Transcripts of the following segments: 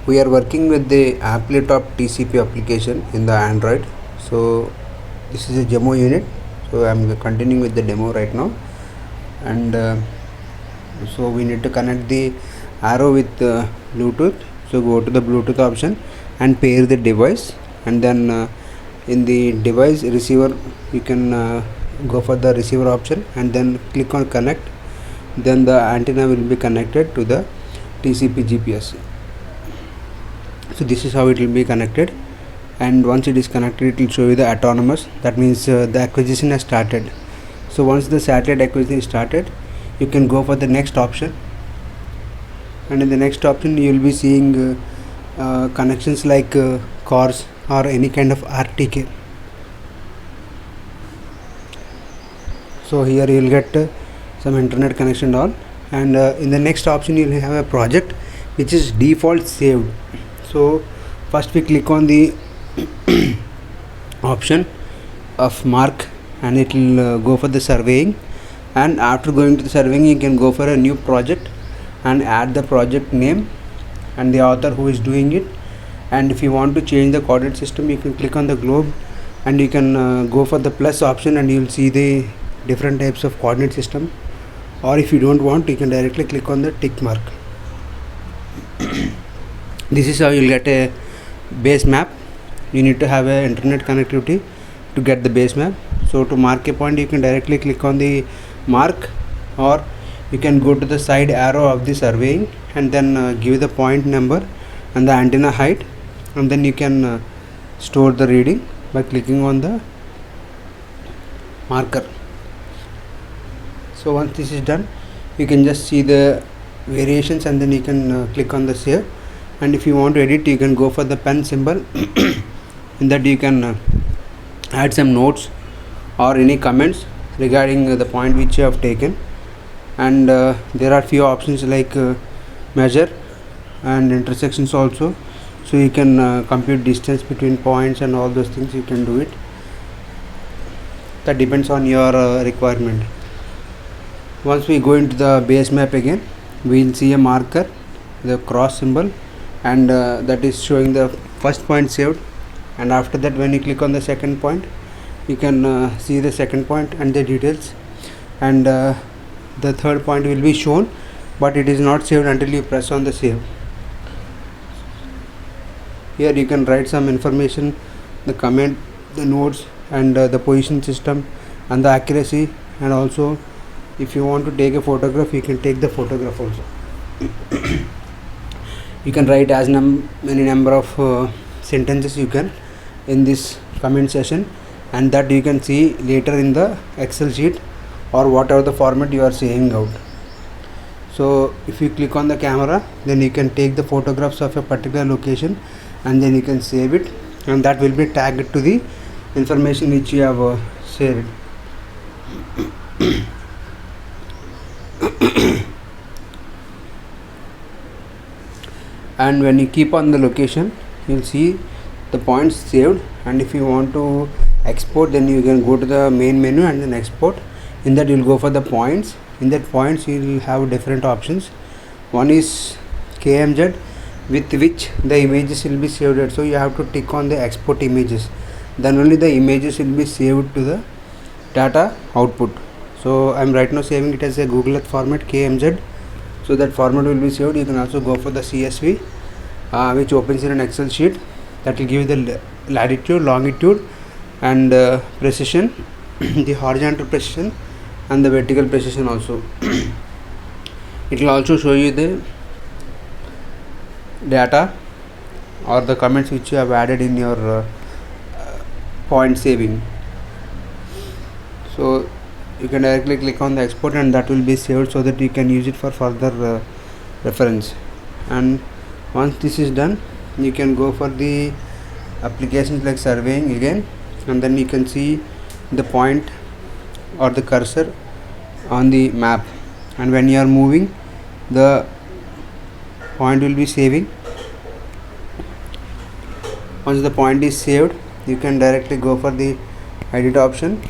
we are working with the AppleTop TCP application in the Android. So this is a demo unit, so I'm continuing with the demo right now. And so we need to connect the Arrow with Bluetooth. So go to the Bluetooth option and pair the device, and then in the device receiver you can go for the receiver option and then click on connect. Then the antenna will be connected to the TCP GPS. So this is how it will be connected, and once it is connected it will show you the autonomous. That means the acquisition has started. So once the satellite acquisition is started, you can go for the next option, and in the next option you will be seeing connections like cars or any kind of RTK. So here you will get some internet connection and all, and in the next option you will have a project which is default saved. So first we click on the option of mark, and it will go for the surveying, and after going to the surveying you can go for a new project and add the project name and the author who is doing it. And if you want to change the coordinate system, you can click on the globe and you can go for the plus option, and you will see the different types of coordinate system. Or if you don't want, you can directly click on the tick mark. This is how you will get a base map. You need to have a internet connectivity to get the base map. So to mark a point, you can directly click on the mark, or you can go to the side arrow of the surveying and then give the point number and the antenna height, and then you can store the reading by clicking on the marker. So once this is done, you can just see the variations, and then you can click on the save. And if you want to edit, you can go for the pen symbol. In that you can add some notes or any comments regarding the point which you have taken. And there are few options like measure and intersections also, so you can compute distance between points and all those things. You can do it. That depends on your requirement. Once we go into the base map again, we will see a marker, the cross symbol, and that is showing the first point saved. And after that, when you click on the second point, you can see the second point and the details, and the third point will be shown, but it is not saved until you press on the save. Here you can write some information, the comment, the notes, and the position system and the accuracy. And also if you want to take a photograph, you can take the photograph also. You can write as many number of sentences you can in this comment section, and that you can see later in the Excel sheet or whatever the format you are saying out. So if you click on the camera, then you can take the photographs of a particular location, and then you can save it, and that will be tagged to the information which you have saved. And when you keep on the location, you will see the points saved. And if you want to export, then you can go to the main menu and then export. In that you will go for the points. In that points you will have different options. One is KMZ, with which the images will be saved. So you have to tick on the export images, then only the images will be saved to the data output. So I am right now saving it as a Google Earth format, KMZ. So that format will be saved. You can also go for the CSV, which opens in an Excel sheet. That will give you the latitude, longitude, and precision, the horizontal precision and the vertical precision also. It will also show you the data or the comments which you have added in your point saving. So you can directly click on the export, and that will be saved so that you can use it for further reference. And once this is done, you can go for the applications like surveying again, and then you can see the point or the cursor on the map, and when you are moving, the point will be saving. Once the point is saved, you can directly go for the edit option,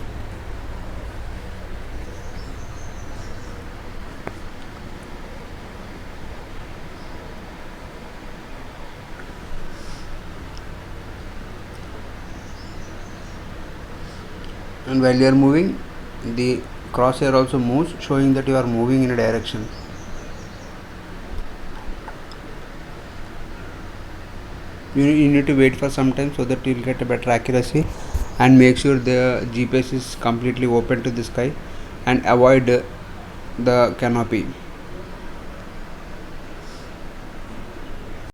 and while you are moving, the crosshair also moves, showing that you are moving in a direction. You need to wait for some time so that you will get a better accuracy, and make sure the GPS is completely open to the sky and avoid the canopy.